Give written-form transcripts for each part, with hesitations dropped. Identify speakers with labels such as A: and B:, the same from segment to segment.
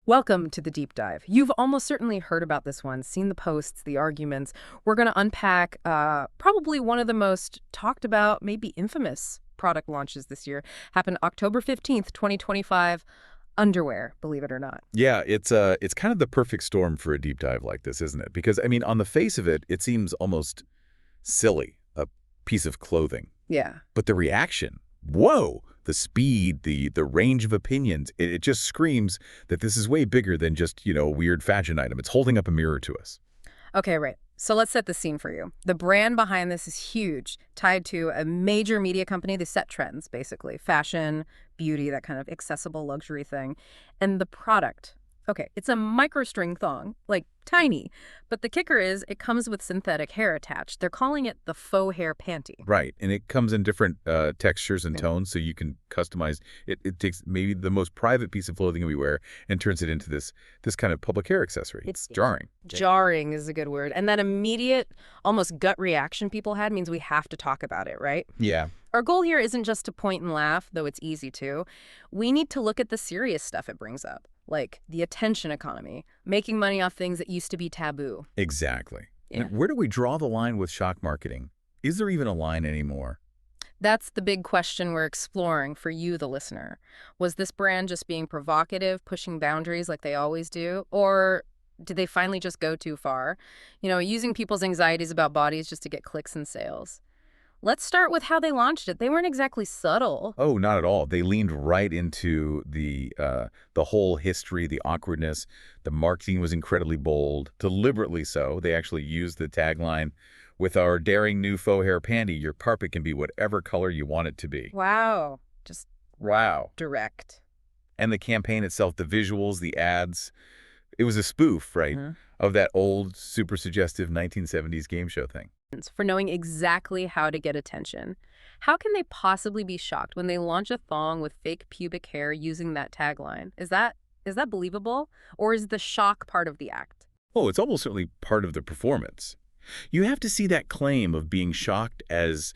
A: Welcome to the deep dive. You've almost certainly heard about this one, seen the posts, the arguments. We're going to unpack probably one of the most talked about, maybe infamous product launches this year. Happened October 15th, 2025. Underwear, believe it or not.
B: Yeah, it's kind of the perfect storm for a deep dive like this, isn't it? Because, I mean, on the face of it, it seems almost silly, a piece of clothing.
A: Yeah.
B: But the reaction, whoa, the speed, the range of opinions, it just screams that this is way bigger than just, a weird fashion item. It's holding up a mirror to us.
A: Okay, right. So let's set the scene for you. The brand behind this is huge, tied to a major media company. They set trends, basically. Fashion, beauty, that kind of accessible luxury thing. And the product, okay, it's a microstring thong, like tiny. But the kicker is it comes with synthetic hair attached. They're calling it the faux hair panty.
B: Right, and it comes in different textures and tones, so you can customize it. It takes maybe the most private piece of clothing we wear and turns it into this kind of public hair accessory. It's jarring.
A: Jarring is a good word. And that immediate, almost gut reaction people had means we have to talk about it, right?
B: Yeah.
A: Our goal here isn't just to point and laugh, though it's easy to. We need to look at the serious stuff it brings up, like the attention economy, making money off things that used to be taboo.
B: Exactly.
A: Yeah.
B: And where do we draw the line with shock marketing? Is there even a line anymore?
A: That's the big question we're exploring for you, the listener. Was this brand just being provocative, pushing boundaries like they always do? Or did they finally just go too far? Using people's anxieties about bodies just to get clicks and sales. Let's start with how they launched it. They weren't exactly subtle.
B: Oh, not at all. They leaned right into the whole history, the awkwardness. The marketing was incredibly bold, deliberately so. They actually used the tagline, "With our daring new faux hair panty, your carpet can be whatever color you want it to be."
A: Wow. Just
B: Wow.
A: direct.
B: And the campaign itself, the visuals, the ads, it was a spoof, right, of that old, super suggestive 1970s game show thing.
A: For knowing exactly how to get attention. How can they possibly be shocked when they launch a thong with fake pubic hair using that tagline? Is that believable? Or is the shock part of the act?
B: Oh, it's almost certainly part of the performance. You have to see that claim of being shocked as,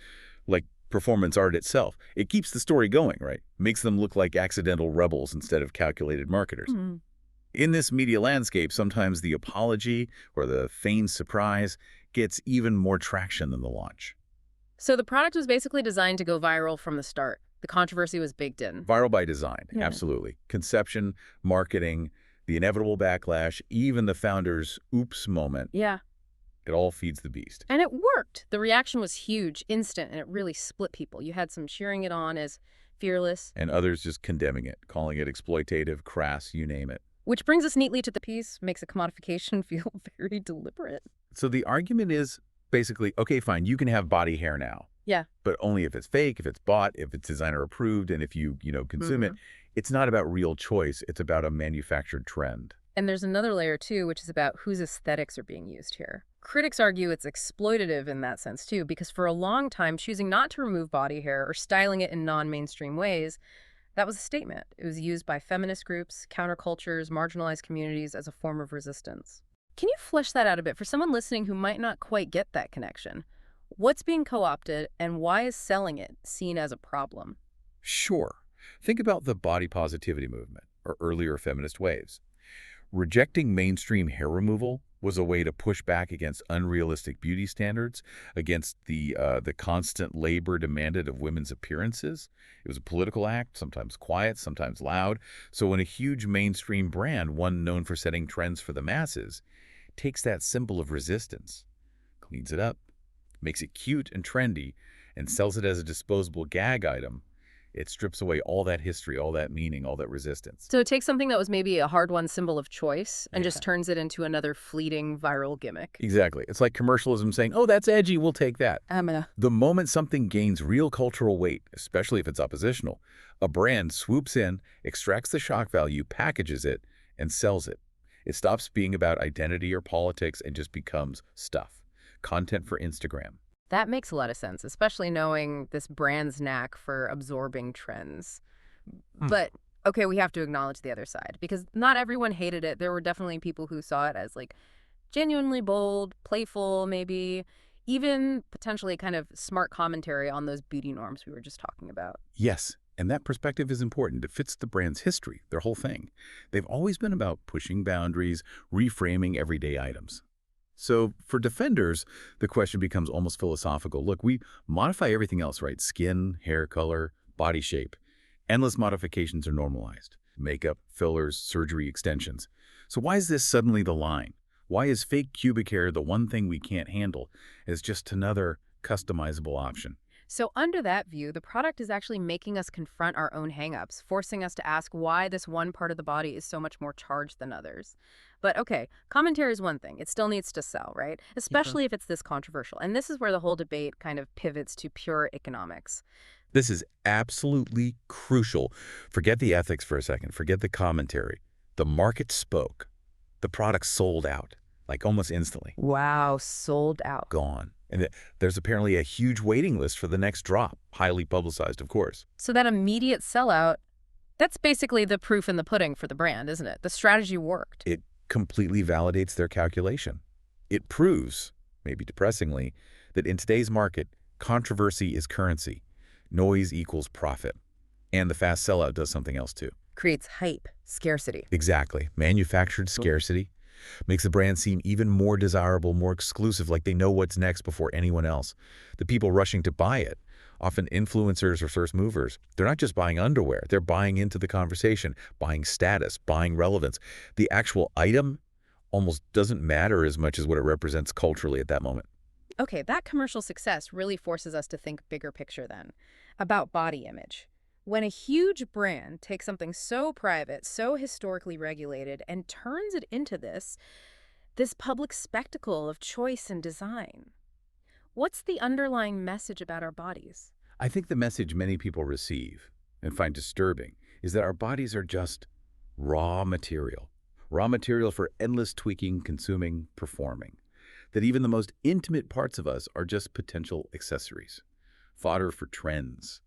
B: like, performance art itself. It keeps the story going, right? Makes them look like accidental rebels instead of calculated marketers. In this media landscape, sometimes the apology or the feigned surprise gets even more traction than the launch.
A: So the product was basically designed to go viral from the start. The controversy was baked in.
B: Viral by design,
A: Yeah.
B: absolutely. Conception, marketing, the inevitable backlash, even the founder's oops moment,
A: Yeah.
B: it all feeds the beast.
A: And it worked. The reaction was huge, instant, and it really split people. You had some cheering it on as fearless.
B: And others just condemning it, calling it exploitative, crass, you name it.
A: Which brings us neatly to the piece, makes a commodification feel very deliberate.
B: So the argument is basically, okay, fine, you can have body hair now.
A: Yeah.
B: But only if it's fake, if it's bought, if it's designer approved, and if you consume it. It's not about real choice. It's about a manufactured trend.
A: And there's another layer, too, which is about whose aesthetics are being used here. Critics argue it's exploitative in that sense, too, because for a long time, choosing not to remove body hair or styling it in non-mainstream ways, that was a statement. It was used by feminist groups, countercultures, marginalized communities as a form of resistance. Can you flesh that out a bit for someone listening who might not quite get that connection? What's being co-opted, and why is selling it seen as a problem?
B: Sure. Think about the body positivity movement or earlier feminist waves. Rejecting mainstream hair removal was a way to push back against unrealistic beauty standards, against the constant labor demanded of women's appearances. It was a political act, sometimes quiet, sometimes loud. So when a huge mainstream brand, one known for setting trends for the masses, takes that symbol of resistance, cleans it up, makes it cute and trendy, and sells it as a disposable gag item, it strips away all that history, all that meaning, all that resistance.
A: So it takes something that was maybe a hard-won symbol of choice and just turns it into another fleeting viral gimmick.
B: Exactly. It's like commercialism saying, oh, that's edgy, we'll take that. The moment something gains real cultural weight, especially if it's oppositional, a brand swoops in, extracts the shock value, packages it, and sells it. It stops being about identity or politics and just becomes stuff. Content for Instagram.
A: That makes a lot of sense, especially knowing this brand's knack for absorbing trends. But, okay, we have to acknowledge the other side, because not everyone hated it. There were definitely people who saw it as, like, genuinely bold, playful, maybe, even potentially kind of smart commentary on those beauty norms we were just talking about.
B: Yes, And that perspective is important. It fits the brand's history, their whole thing. They've always been about pushing boundaries, reframing everyday items. So for defenders, the question becomes almost philosophical. Look, we modify everything else, right? Skin, hair color, body shape. Endless modifications are normalized. Makeup, fillers, surgery, extensions. So why is this suddenly the line? Why is fake pubic hair the one thing we can't handle as just another customizable option?
A: So under that view, the product is actually making us confront our own hangups, forcing us to ask why this one part of the body is so much more charged than others. But okay, commentary is one thing. It still needs to sell, right? Especially if it's this controversial. And this is where the whole debate kind of pivots to pure economics.
B: This is absolutely crucial. Forget the ethics for a second. Forget the commentary. The market spoke. The product sold out, like almost instantly.
A: Wow, sold out.
B: Gone. And there's apparently a huge waiting list for the next drop, highly publicized, of course.
A: So that immediate sellout, that's basically the proof in the pudding for the brand, isn't it? The strategy worked.
B: It completely validates their calculation. It proves, maybe depressingly, that in today's market, controversy is currency. Noise equals profit. And the fast sellout does something else too.
A: Creates hype, scarcity.
B: Exactly. Manufactured scarcity makes the brand seem even more desirable, more exclusive, like they know what's next before anyone else. The people rushing to buy it, often influencers or first movers, they're not just buying underwear, they're buying into the conversation, buying status, buying relevance. The actual item almost doesn't matter as much as what it represents culturally at that moment.
A: Okay, that commercial success really forces us to think bigger picture then, about body image. When a huge brand takes something so private, so historically regulated, and turns it into this public spectacle of choice and design, what's the underlying message about our bodies?
B: I think the message many people receive and find disturbing is that our bodies are just raw material. Raw material for endless tweaking, consuming, performing. That even the most intimate parts of us are just potential accessories. Fodder for trends.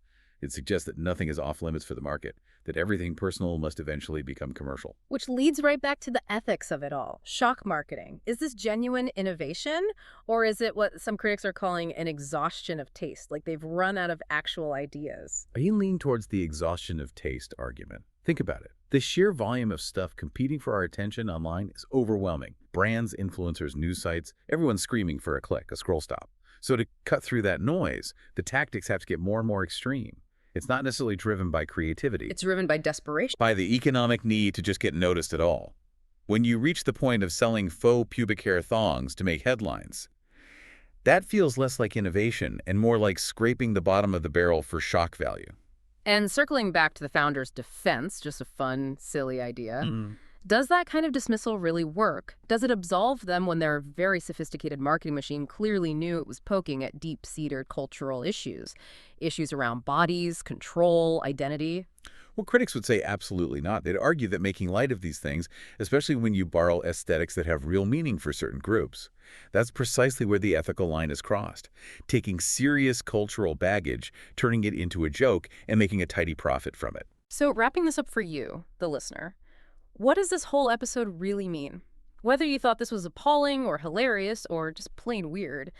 B: It suggests that nothing is off limits for the market, that everything personal must eventually become commercial.
A: Which leads right back to the ethics of it all. Shock marketing. Is this genuine innovation, or is it what some critics are calling an exhaustion of taste? Like they've run out of actual ideas.
B: I lean towards the exhaustion of taste argument. Think about it. The sheer volume of stuff competing for our attention online is overwhelming. Brands, influencers, news sites, everyone's screaming for a click, a scroll stop. So to cut through that noise, the tactics have to get more and more extreme. It's not necessarily driven by creativity.
A: It's driven by desperation.
B: By the economic need to just get noticed at all. When you reach the point of selling faux pubic hair thongs to make headlines, that feels less like innovation and more like scraping the bottom of the barrel for shock value.
A: And circling back to the founder's defense, just a fun, silly idea, does that kind of dismissal really work? Does it absolve them when their very sophisticated marketing machine clearly knew it was poking at deep-seated cultural issues? Issues around bodies, control, identity?
B: Well, critics would say absolutely not. They'd argue that making light of these things, especially when you borrow aesthetics that have real meaning for certain groups, that's precisely where the ethical line is crossed. Taking serious cultural baggage, turning it into a joke, and making a tidy profit from it.
A: So wrapping this up for you, the listener, what does this whole episode really mean? Whether you thought this was appalling or hilarious or just plain weird,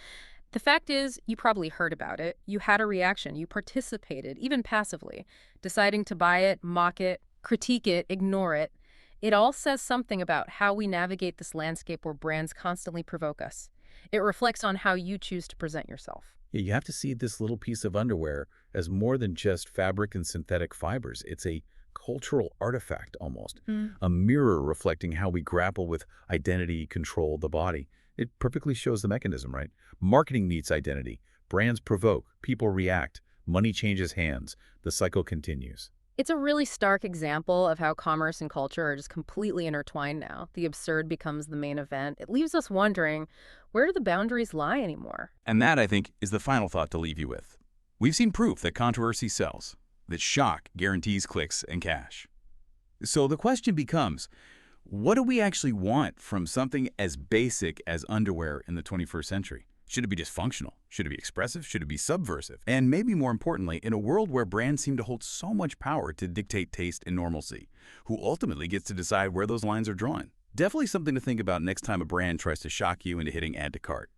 A: the fact is you probably heard about it, you had a reaction, you participated, even passively, deciding to buy it, mock it, critique it, ignore it. It all says something about how we navigate this landscape where brands constantly provoke us. It reflects on how you choose to present yourself.
B: Yeah, you have to see this little piece of underwear as more than just fabric and synthetic fibers. It's a cultural artifact almost, a mirror reflecting how we grapple with identity, control, the body. It perfectly shows the mechanism, right? Marketing meets identity. Brands provoke, people react, money changes hands, the cycle continues.
A: It's a really stark example of how commerce and culture are just completely intertwined now. The absurd becomes the main event. It leaves us wondering, where do the boundaries lie anymore?
C: And that, I think, is the final thought to leave you with. We've seen proof that controversy sells, that shock guarantees clicks and cash. So the question becomes, what do we actually want from something as basic as underwear in the 21st century? Should it be just functional? Should it be expressive? Should it be subversive? And maybe more importantly, in a world where brands seem to hold so much power to dictate taste and normalcy, who ultimately gets to decide where those lines are drawn? Definitely something to think about next time a brand tries to shock you into hitting add to cart.